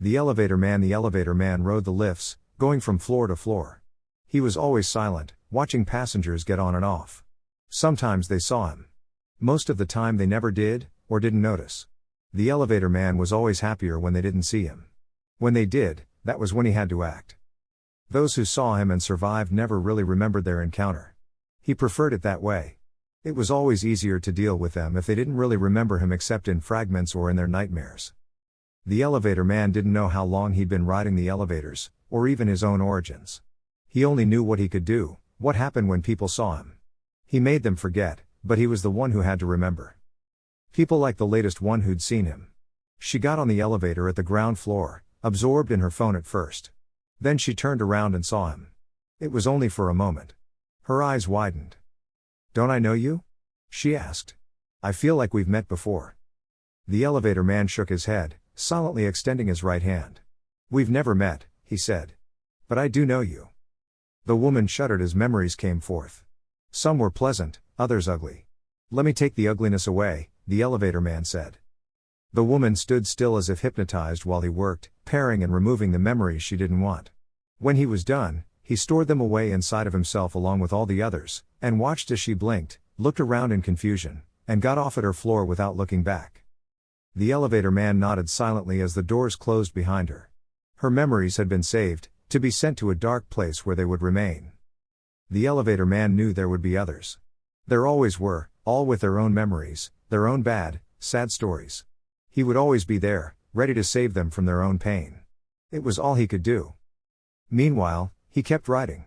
The elevator man rode the lifts, going from floor to floor. He was always silent, watching passengers get on and off. Sometimes they saw him. Most of the time they never did, or didn't notice. The elevator man was always happier when they didn't see him. When they did, that was when he had to act. Those who saw him and survived never really remembered their encounter. He preferred it that way. It was always easier to deal with them if they didn't really remember him except in fragments or in their nightmares. The elevator man didn't know how long he'd been riding the elevators, or even his own origins. He only knew what he could do, what happened when people saw him. He made them forget, but he was the one who had to remember. People like the latest one who'd seen him. She got on the elevator at the ground floor, absorbed in her phone at first. Then she turned around and saw him. It was only for a moment. Her eyes widened. "Don't I know you?" she asked. "I feel like we've met before." The elevator man shook his head, silently extending his right hand. "We've never met," he said. "But I do know you." The woman shuddered as memories came forth. Some were pleasant, others ugly. "Let me take the ugliness away," the elevator man said. The woman stood still as if hypnotized while he worked, pairing and removing the memories she didn't want. When he was done, he stored them away inside of himself along with all the others, and watched as she blinked, looked around in confusion, and got off at her floor without looking back. The elevator man nodded silently as the doors closed behind her. Her memories had been saved, to be sent to a dark place where they would remain. The elevator man knew there would be others. There always were, all with their own memories, their own bad, sad stories. He would always be there, ready to save them from their own pain. It was all he could do. Meanwhile, he kept riding.